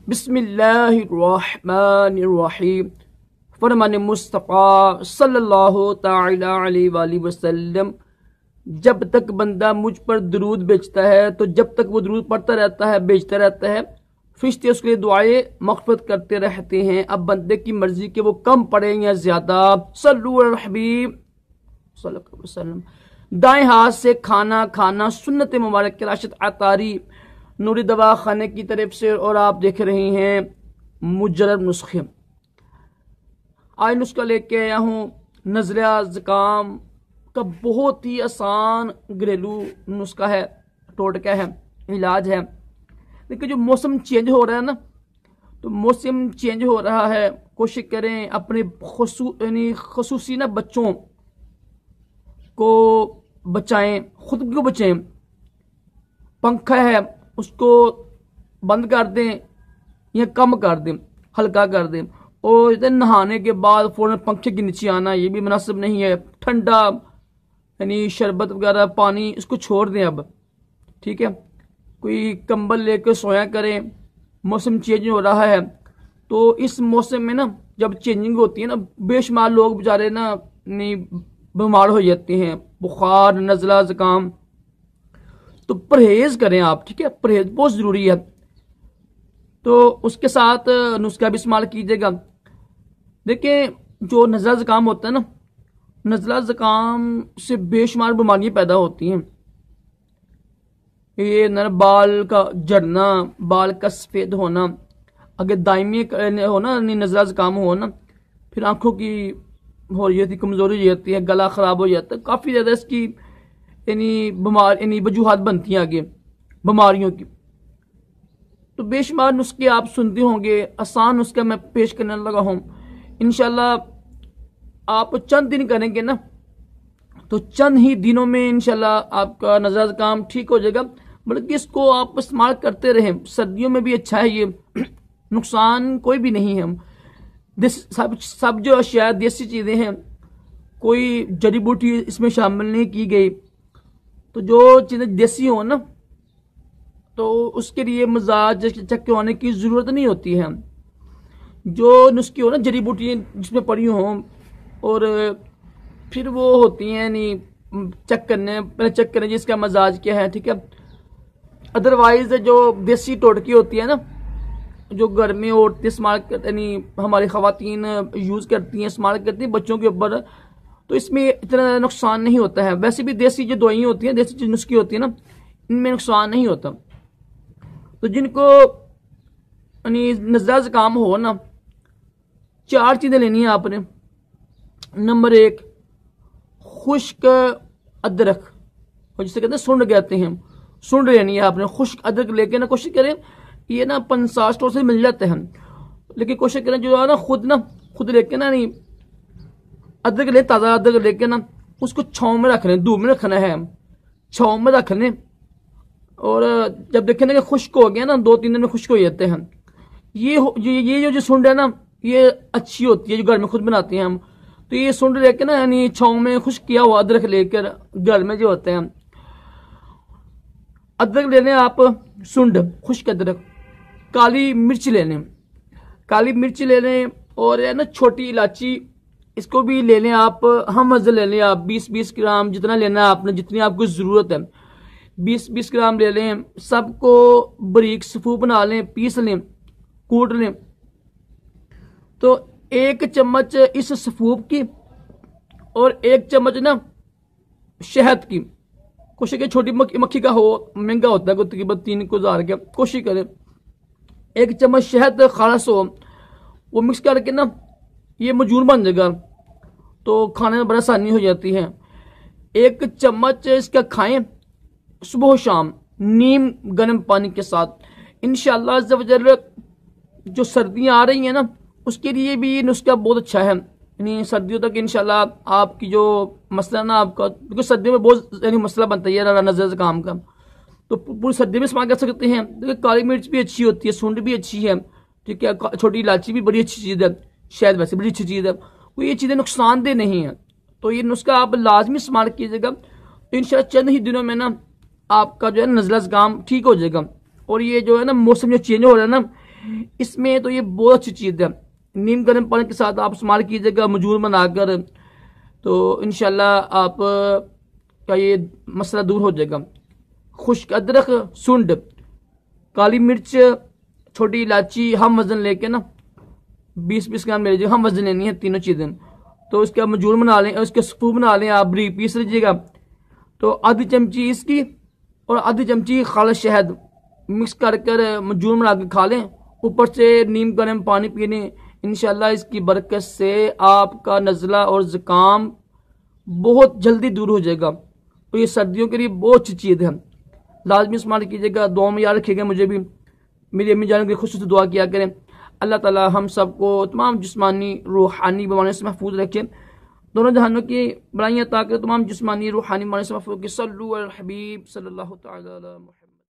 بسم اللہ الرحمن الرحیم۔ فرمان مصطفیٰ صلی اللہ تعالی علیہ وآلہ وسلم، جب تک بندہ مجھ پر درود بھیجتا ہے تو جب تک وہ درود پڑھتا رہتا ہے، بھیجتا رہتا ہے، فرشتے اس کے لیے دعائیں مغفرت کرتے رہتے ہیں۔ اب بندے کی مرضی کہ وہ کم پڑھیں یا زیادہ۔ صلو علی الحبیب صلی اللہ علیہ وسلم۔ دائیں ہاتھ سے کھانا کھانا سنت مبارک کی راشد عطاری نوری دوا خانے کی طرف سے، اور آپ دیکھ رہے ہیں مجرب نسخے۔ آج نسخہ لے کے آیا ہوں نزلہ زکام کا، بہت ہی آسان گھریلو نسخہ ہے، ٹوٹکا ہے، علاج ہے۔ لیکن جو موسم چینج ہو رہا ہے نا، تو موسم چینج ہو رہا ہے، کوشش کریں اپنے خصوصی نا بچوں کو بچائیں، خود کو بچائیں۔ پنکھا ہے اس کو بند کر دیں یا کم کر دیں، ہلکا کر دیں، اور نہانے کے بعد فوراً پنکھے کے نیچے آنا یہ بھی مناسب نہیں ہے۔ ٹھنڈا یعنی شربت وغیرہ پانی اس کو چھوڑ دیں اب، ٹھیک ہے۔ کوئی کمبل لے کے سویا کریں، موسم چینج ہو رہا ہے۔ تو اس موسم میں نا جب چینجنگ ہوتی ہے نا، بے شمار لوگ بیچارے نا بیمار ہو جاتے ہیں، بخار، نزلہ زکام۔ تو پرہیز کریں آپ، ٹھیک ہے، پرہیز بہت ضروری ہے۔ تو اس کے ساتھ نسخہ بھی استعمال کیجیے گا۔ دیکھیں جو نزلہ زکام ہوتا ہے نا، نزلہ زکام سے بے شمار بیماریاں پیدا ہوتی ہیں۔ یہ بال کا جھڑنا، بال کا سفید ہونا، اگر دائمی ہونا نزلہ زکام ہونا، پھر آنکھوں کی ہو جاتی، کمزوری ہو جاتی ہے، گلا خراب ہو جاتا ہے، کافی زیادہ اس کی وجوہات بنتی ہیں آگے بیماریوں کی۔ تو بے شمار نسخے آپ سنتے ہوں گے، آسان نسخہ میں پیش کرنے لگا ہوں۔ انشاءاللہ آپ چند دن کریں گے نا، تو چند ہی دنوں میں انشاءاللہ آپ کا نزلہ زکام ٹھیک ہو جائے گا۔ بلکہ اس کو آپ استعمال کرتے رہیں، سردیوں میں بھی اچھا ہے، یہ نقصان کوئی بھی نہیں ہے۔ سب جو اشیاء دیسی چیزیں ہیں، کوئی جڑی بوٹی اس میں شامل نہیں کی گئی۔ تو جو چیزیں دیسی ہوں نا، تو اس کے لیے مزاج چکے ہونے کی ضرورت نہیں ہوتی ہے۔ جو نسخے ہو نا، جڑی بوٹیاں جس میں پڑی ہوں، اور پھر وہ ہوتی ہیں چیک کرنے جس کا مزاج کیا ہے، ٹھیک ہے۔ ادروائز جو دیسی ٹوٹکی ہوتی ہے نا، جو گھر میں عورتیں استعمال کرتی، ہماری خواتین یوز کرتی ہیں، استعمال کرتی ہیں بچوں کے اوپر، تو اس میں اتنا نقصان نہیں ہوتا ہے۔ ویسے بھی دیسی جو دوائیں ہوتی ہیں، دیسی جو نسخے ہوتی ہیں نا، ان میں نقصان نہیں ہوتا۔ تو جن کو نزلہ زکام ہو نا، 4 چیزیں لینی ہیں آپ نے۔ نمبر 1، خشک ادرک، اور جسے کہتے ہیں سنڈ کہتے ہیں، سنڈ لینی ہے آپ نے۔ خشک ادرک لے کے نا کوشش کریں، یہ نا 50 اسٹور سے مل جاتے ہیں، لیکن کوشش کریں جو ہے نا خود لے کے نا، ادرک لے، تازہ ادرک لے کے نا اس کو چھاؤں میں رکھ لیں، دھوپ میں رکھنا ہے، چھاؤں میں رکھ لیں۔ اور جب دیکھیں نا کہ خشک ہو گیا نا، 2-3 دن میں خشک ہو جاتے ہیں۔ یہ جو سنڈ ہے نا، یہ اچھی ہوتی ہے، جو گھر میں خود بناتے ہیں ہم۔ تو یہ سنڈ لے کے نا، چھاؤں میں خشک کیا ہوا ادرک لے کر، گھر میں جو ہوتے ہیں ادرک لے لیں آپ، سنڈ، خشک ادرک۔ کالی مرچ لے لیں، کالی مرچ لے لیں، اور چھوٹی الائچی، اس کو بھی لے لیں آپ۔ ہم مزے لے لیں آپ، 20 گرام جتنا لینا ہے آپ نے، جتنی آپ کو ضرورت ہے، 20 گرام لے لیں۔ سب کو باریک صفو بنا لیں، پیس لیں، کوٹ لیں۔ تو 1 چمچ اس صفوف کی، اور 1 چمچ شہد کی، کوشش کریں چھوٹی مکھی کا ہو، مہنگا ہوتا ہے تقریباً 3,000 کا، کوشش کریں 1 چمچ شہد خالص ہو، وہ مکس کر کے یہ مجور بن جائے گا، تو کھانے میں بڑا آسانی ہو جاتی ہے۔ 1 چمچ اس کا کھائیں صبح و شام، نیم گرم پانی کے ساتھ۔ انشاءاللہ عز و جل جو سردیاں آ رہی ہیں نا، اس کے لیے بھی یہ نسخہ بہت اچھا ہے۔ سردیوں تک انشاءاللہ آپ کی جو مسئلہ نا، آپ کا، کیونکہ سردیوں میں بہت مسئلہ بنتا ہے نزلہ زکام کا، تو پوری سردی میں استعمال کر سکتے ہیں۔ دیکھیں کالی مرچ بھی اچھی ہوتی ہے، سونڈ بھی اچھی ہے، ٹھیک ہے، چھوٹی الائچی بھی بڑی اچھی چیز ہے، شاید ویسے بڑی اچھی چیز ہے، کوئی یہ چیزیں نقصان دہ نہیں ہیں۔ تو یہ نسخہ آپ لازمی استعمال کیجیے گا، تو انشاءاللہ چند ہی دنوں میں آپ کا جو ہے نزلہ زکام ٹھیک ہو جائے گا۔ اور یہ جو ہے موسم جو چینج ہو رہا ہے نا، اس میں تو یہ بہت اچھی چیز ہے. نیم گرم پانی کے ساتھ آپ استعمال کیجیے گا مجور بنا کر، تو انشاءاللہ آپ کا یہ مسئلہ دور ہو جائے گا. خشک ادرک، سنڈ، کالی مرچ، چھوٹی الائچی ہم وزن لے کے نا 20 گرام لے لیجیے، ہم وزن لینی ہے تینوں چیزیں. تو اس کا مجور بنا لیں، اس کے سپو بنا لیں، آپ بریک پیس لیجیے گا. تو آدھی چمچی اس کی اور آدھی چمچی خالص شہد مکس کر مجور بنا کے کھا لیں، اوپر سے نیم گرم پانی پی لیں. انشاءاللہ اس کی برکت سے آپ کا نزلہ اور زکام بہت جلدی دور ہو جائے گا. تو یہ سردیوں کے لیے بہت اچھی چیز ہے، لازمی استعمال کیجیے گا. دعا میں یاد رکھیے گا، مجھے بھی میری امی جان کی خصوصی دعا کیا کریں. اللہ تعالی ہم سب کو تمام جسمانی روحانی بیماریوں سے محفوظ رکھے، دونوں جہانوں کی بڑائیاں عطا کرے، تمام جسمانی روحانی بیماریوں سے محفوظ رکھے. صلو علی الحبیب صلی اللہ تعالی علی محمد.